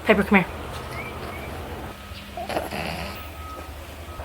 Piper, come here.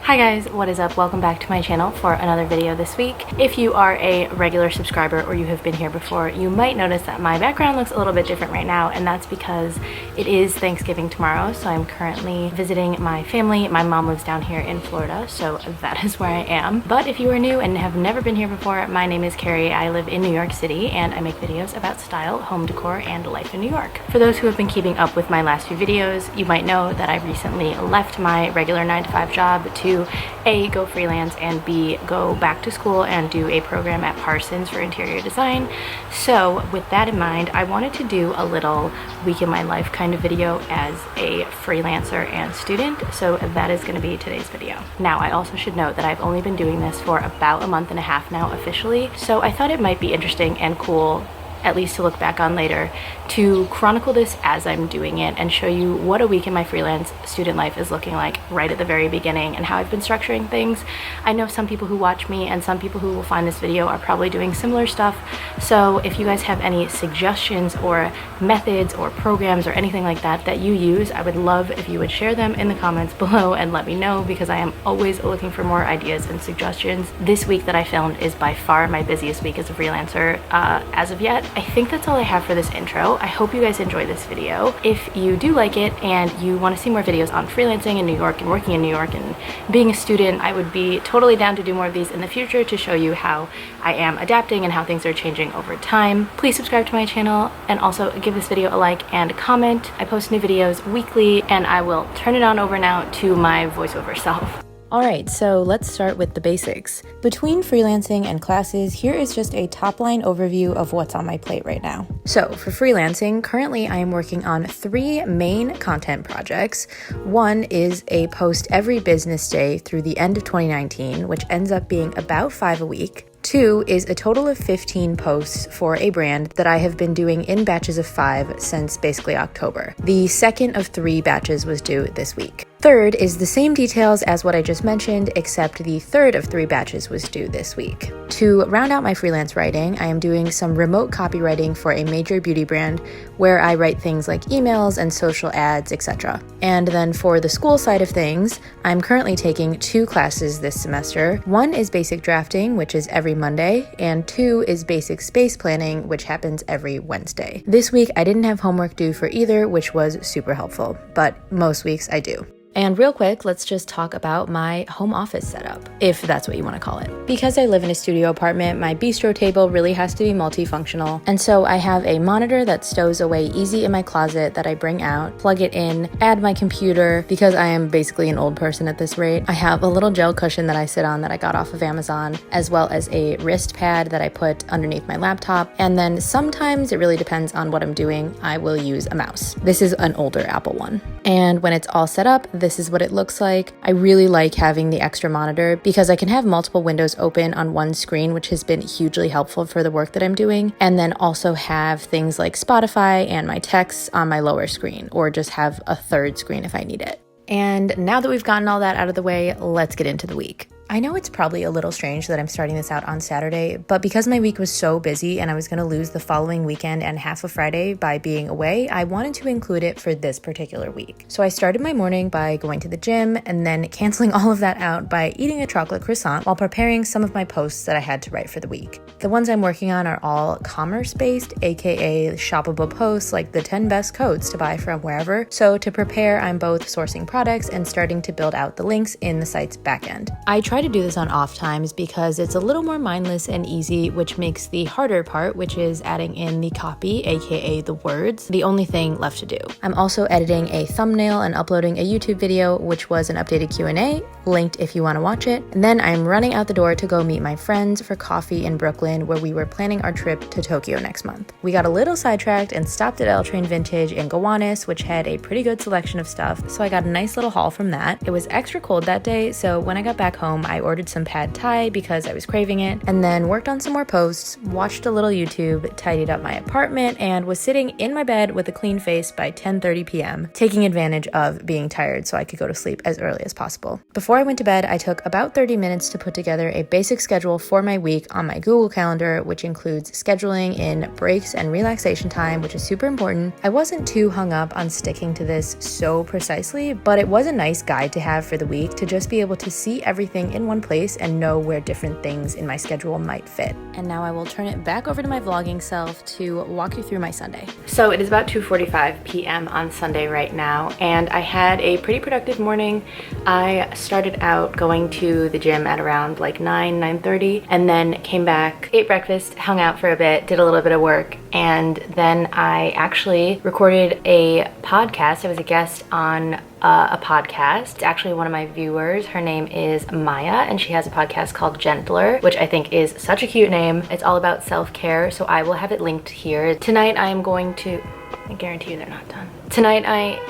Hi guys, what is up? Welcome back to my channel for another video this week. If you are a regular subscriber or you have been here before, you might notice that my background looks a little bit different right now, and that's because it is Thanksgiving tomorrow, so I'm currently visiting my family. My mom lives down here in Florida, so that is where I am. But if you are new and have never been here before, my name is Carrie. I live in New York City and I make videos about style, home decor, and life in New York. For those who have been keeping up with my last few videos, you might know that I recently left my regular 9-to-5 job to A, go freelance, and B, go back to school and do a program at Parsons for interior design. So with that in mind, I wanted to do a little week in my life kind of video as a freelancer and student, so that is going to be today's video. Now, I also should note that I've only been doing this for about a month and a half now officially, so I thought it might be interesting and cool, at least to look back on later, to chronicle this as I'm doing it and show you what a week in my freelance student life is looking like right at the very beginning and how I've been structuring things. I know some people who watch me and some people who will find this video are probably doing similar stuff, so if you guys have any suggestions or methods or programs or anything like that that you use, I would love if you would share them in the comments below and let me know, because I am always looking for more ideas and suggestions. This week that I filmed is by far my busiest week as a freelancer as of yet. I think that's all I have for this intro. I hope you guys enjoy this video. If you do like it and you want to see more videos on freelancing in New York and working in New York and being a student, I would be totally down to do more of these in the future to show you how I am adapting and how things are changing over time. Please subscribe to my channel and also give this video a like and comment. I post new videos weekly, and I will turn it on over now to my voiceover self. Alright, so let's start with the basics. Between freelancing and classes, here is just a top-line overview of what's on my plate right now. So for freelancing, currently I am working on 3 main content projects. One is a post every business day through the end of 2019, which ends up being about 5 a week. 2 is a total of 15 posts for a brand that I have been doing in batches of 5 since basically October. The second of 3 batches was due this week. 3rd is the same details as what I just mentioned, except the 3rd of 3 batches was due this week. To round out my freelance writing, I am doing some remote copywriting for a major beauty brand where I write things like emails and social ads, etc. And then for the school side of things, I'm currently taking 2 classes this semester. One is basic drafting, which is every Monday, and 2 is basic space planning, which happens every Wednesday. This week, I didn't have homework due for either, which was super helpful, but most weeks I do. And real quick, let's just talk about my home office setup, if that's what you want to call it. Because I live in a studio apartment, my bistro table really has to be multifunctional. And so I have a monitor that stows away easy in my closet that I bring out, plug it in, add my computer, because I am basically an old person at this rate. I have a little gel cushion that I sit on that I got off of Amazon, as well as a wrist pad that I put underneath my laptop. And then sometimes, it really depends on what I'm doing, I will use a mouse. This is an older Apple one. And when it's all set up, this is what it looks like. I really like having the extra monitor because I can have multiple windows open on one screen, which has been hugely helpful for the work that I'm doing, and then also have things like Spotify and my texts on my lower screen, or just have a 3rd screen if I need it. And now that we've gotten all that out of the way, let's get into the week. I know it's probably a little strange that I'm starting this out on Saturday, but because my week was so busy and I was going to lose the following weekend and half of Friday by being away, I wanted to include it for this particular week. So I started my morning by going to the gym and then canceling all of that out by eating a chocolate croissant while preparing some of my posts that I had to write for the week. The ones I'm working on are all commerce-based, aka shoppable posts like the 10 best coats to buy from wherever. So to prepare, I'm both sourcing products and starting to build out the links in the site's backend. I try to do this on off times because it's a little more mindless and easy, which makes the harder part, which is adding in the copy, aka the words, the only thing left to do. I'm also editing a thumbnail and uploading a YouTube video, which was an updated Q&A, linked if you want to watch it. And then I'm running out the door to go meet my friends for coffee in Brooklyn, where we were planning our trip to Tokyo next month. We got a little sidetracked and stopped at L Train Vintage in Gowanus, which had a pretty good selection of stuff, so I got a nice little haul from that. It was extra cold that day, so when I got back home, I ordered some pad thai because I was craving it, and then worked on some more posts, watched a little YouTube, tidied up my apartment, and was sitting in my bed with a clean face by 10:30 p.m., taking advantage of being tired so I could go to sleep as early as possible. Before I went to bed, I took about 30 minutes to put together a basic schedule for my week on my Google Calendar, which includes scheduling in breaks and relaxation time, which is super important. I wasn't too hung up on sticking to this so precisely, but it was a nice guide to have for the week to just be able to see everything in one place and know where different things in my schedule might fit. And now I will turn it back over to my vlogging self to walk you through my Sunday. So it is about 2:45 p.m. on Sunday right now, and I had a pretty productive morning. I started out going to the gym at around like 9:30, and then came back, ate breakfast, hung out for a bit, did a little bit of work, and then I actually recorded a podcast. I was a guest on a podcast. It's actually one of my viewers. Her name is Maya, and she has a podcast called Gentler, which I think is such a cute name. It's all about self-care, so I will have it linked here. Tonight I am going to, I guarantee you they're not done. Tonight I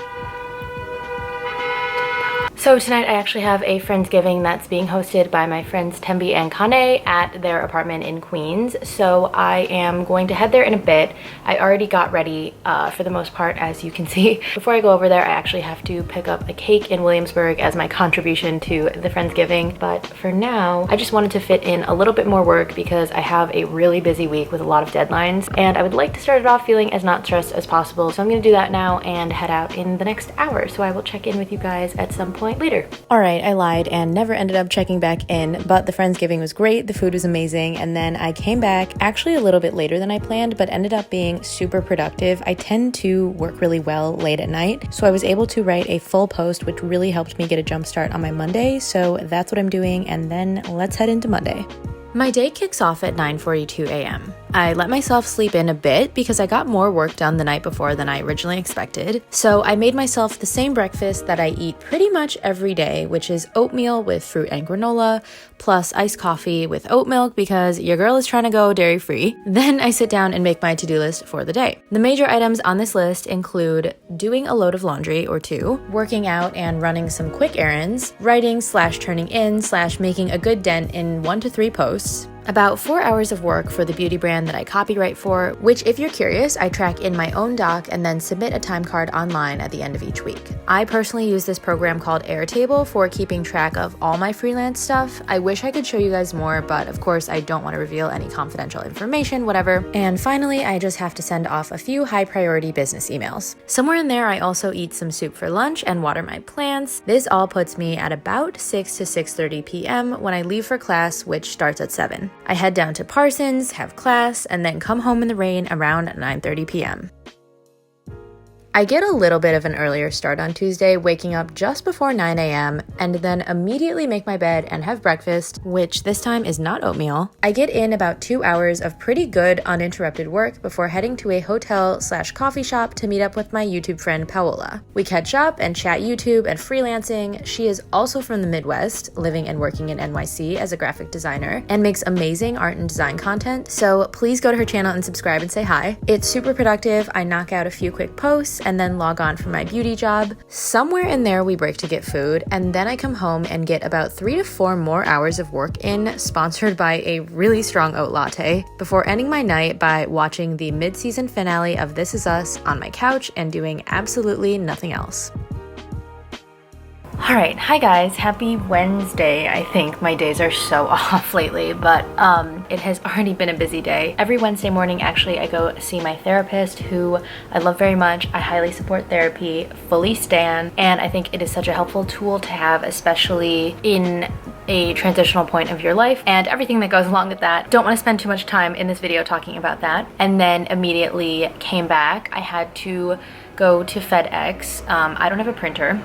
actually have a Friendsgiving that's being hosted by my friends Tembi and Kane at their apartment in Queens. So I am going to head there in a bit. I already got ready for the most part, as you can see. Before I go over there, I actually have to pick up a cake in Williamsburg as my contribution to the Friendsgiving. But for now, I just wanted to fit in a little bit more work because I have a really busy week with a lot of deadlines, and I would like to start it off feeling as not stressed as possible. So I'm gonna do that now and head out in the next hour. So I will check in with you guys at some point later. All right, I lied and never ended up checking back in, but the Friendsgiving was great, the food was amazing, and then I came back actually a little bit later than I planned, but ended up being super productive. I tend to work really well late at night, so I was able to write a full post, which really helped me get a jump start on my Monday, so that's what I'm doing, and then let's head into Monday. My day kicks off at 9:42 a.m. I let myself sleep in a bit because I got more work done the night before than I originally expected. So I made myself the same breakfast that I eat pretty much every day, which is oatmeal with fruit and granola, plus iced coffee with oat milk because your girl is trying to go dairy-free. Then I sit down and make my to-do list for the day. The major items on this list include doing a load of laundry or two, working out and running some quick errands, writing/turning in/making a good dent in 1 to 3 posts, about 4 hours of work for the beauty brand that I copyright for, which, if you're curious, I track in my own doc and then submit a time card online at the end of each week. I personally use this program called Airtable for keeping track of all my freelance stuff. I wish I could show you guys more, but of course I don't want to reveal any confidential information, whatever. And finally, I just have to send off a few high priority business emails. Somewhere in there, I also eat some soup for lunch and water my plants. This all puts me at about 6 to 6:30 p.m. when I leave for class, which starts at 7. I head down to Parsons, have class, and then come home in the rain around 9:30 p.m. I get a little bit of an earlier start on Tuesday, waking up just before 9 a.m. and then immediately make my bed and have breakfast, which this time is not oatmeal. I get in about 2 hours of pretty good uninterrupted work before heading to a hotel/coffee shop to meet up with my YouTube friend Paola. We catch up and chat YouTube and freelancing. She is also from the Midwest, living and working in NYC as a graphic designer, and makes amazing art and design content, so please go to her channel and subscribe and say hi. It's super productive. I knock out a few quick posts and then log on for my beauty job. Somewhere in there we break to get food, and then I come home and get about 3 to 4 more hours of work in, sponsored by a really strong oat latte, before ending my night by watching the mid-season finale of This Is Us on my couch and doing absolutely nothing else. All right, hi guys, happy Wednesday. I think my days are so off lately, but it has already been a busy day. Every Wednesday morning, actually, I go see my therapist, who I love very much. I highly support therapy, fully stan, and I think it is such a helpful tool to have, especially in a transitional point of your life and everything that goes along with that. Don't want to spend too much time in this video talking about that. And then immediately came back. I had to go to FedEx. I don't have a printer,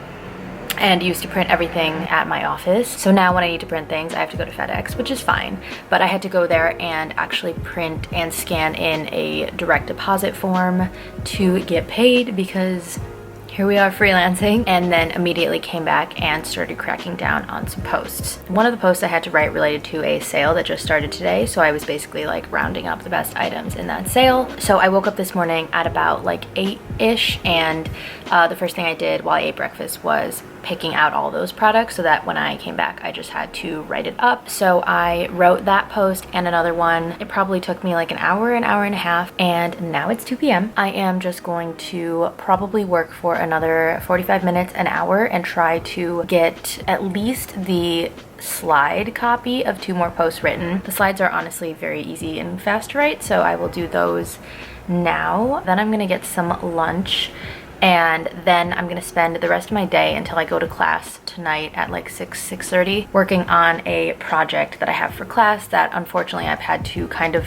and used to print everything at my office. So now when I need to print things, I have to go to FedEx, which is fine. But I had to go there and actually print and scan in a direct deposit form to get paid, because here we are freelancing, and then immediately came back and started cracking down on some posts. One of the posts I had to write related to a sale that just started today, so I was basically like rounding up the best items in that sale. So I woke up this morning at about like 8 ish, and the first thing I did while I ate breakfast was picking out all those products so that when I came back I just had to write it up. So I wrote that post and another one. It probably took me like an hour and a half, and now it's 2 p.m. I am just going to probably work for another 45 minutes, an hour, and try to get at least the slide copy of 2 more posts written. The slides are honestly very easy and fast to write, so I will do those now. Then I'm gonna get some lunch, and then I'm gonna spend the rest of my day until I go to class tonight at like 6:30 working on a project that I have for class that unfortunately I've had to kind of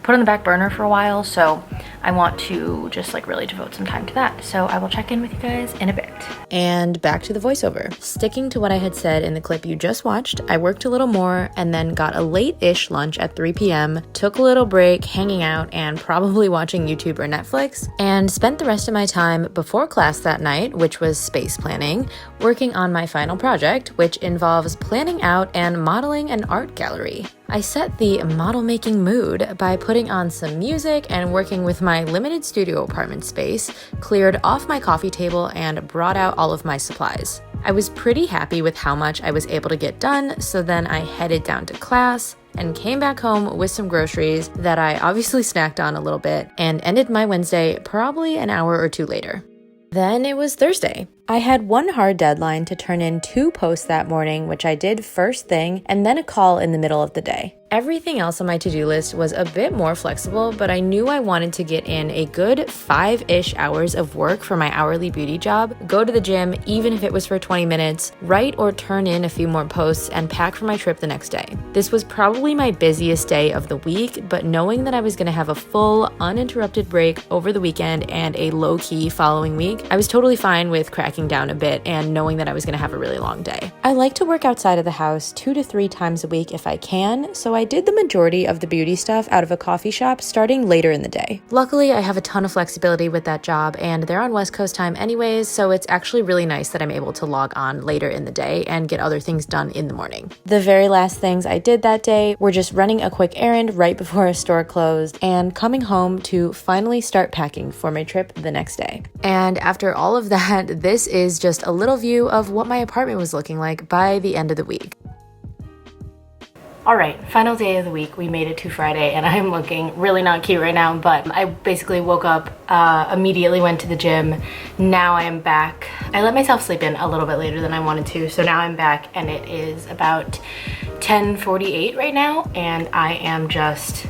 put on the back burner for a while, so I want to just like really devote some time to that. So I will check in with you guys in a bit. And back to the voiceover. Sticking to what I had said in the clip you just watched, I worked a little more and then got a late-ish lunch at 3 p.m, took a little break hanging out and probably watching YouTube or Netflix, and spent the rest of my time before class that night, which was space planning, working on my final project, which involves planning out and modeling an art gallery. I set the model-making mood by putting on some music and working with my limited studio apartment space, cleared off my coffee table, and brought out all of my supplies. I was pretty happy with how much I was able to get done, so then I headed down to class and came back home with some groceries that I obviously snacked on a little bit, and ended my Wednesday probably an hour or 2 later. Then it was Thursday. I had one hard deadline to turn in 2 posts that morning, which I did first thing, and then a call in the middle of the day. Everything else on my to-do list was a bit more flexible, but I knew I wanted to get in a good 5-ish hours of work for my hourly beauty job, go to the gym, even if it was for 20 minutes, write or turn in a few more posts, and pack for my trip the next day. This was probably my busiest day of the week, but knowing that I was going to have a full, uninterrupted break over the weekend and a low-key following week, I was totally fine with cracking down a bit and knowing that I was going to have a really long day. I like to work outside of the house 2 to 3 times a week if I can, so I did the majority of the beauty stuff out of a coffee shop starting later in the day. Luckily, I have a ton of flexibility with that job, and they're on West Coast time anyways, so it's actually really nice that I'm able to log on later in the day and get other things done in the morning. The very last things I did that day were just running a quick errand right before a store closed and coming home to finally start packing for my trip the next day. And after all of that, this is just a little view of what my apartment was looking like by the end of the week. All right, final day of the week. We made it to Friday and I'm looking really not cute right now, but I basically woke up, immediately went to the gym. Now I am back. I let myself sleep in a little bit later than I wanted to, so now I'm back and it is about 10:48 right now, and I am just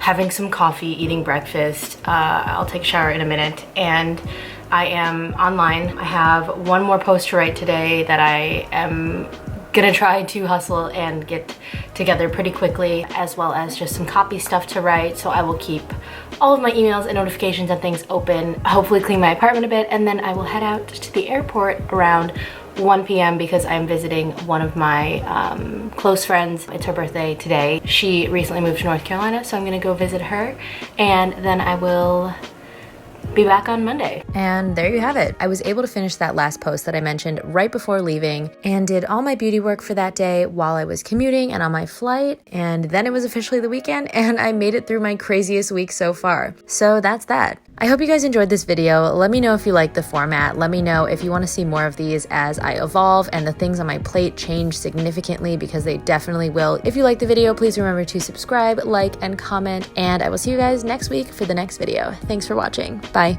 having some coffee, eating breakfast. I'll take a shower in a minute, and I am online. I have one more post to write today that I am gonna try to hustle and get together pretty quickly, as well as just some copy stuff to write. So I will keep all of my emails and notifications and things open, hopefully clean my apartment a bit, and then I will head out to the airport around 1 p.m. because I'm visiting one of my close friends. It's her birthday today. She recently moved to North Carolina, so I'm gonna go visit her, and then I will be back on Monday. And there you have it. I was able to finish that last post that I mentioned right before leaving and did all my beauty work for that day while I was commuting and on my flight, and then it was officially the weekend and I made it through my craziest week so far. So that's that. I hope you guys enjoyed this video. Let me know if you like the format. Let me know if you want to see more of these as I evolve and the things on my plate change significantly, because they definitely will. If you like the video, please remember to subscribe, like, and comment, and I will see you guys next week for the next video. Thanks for watching. Bye.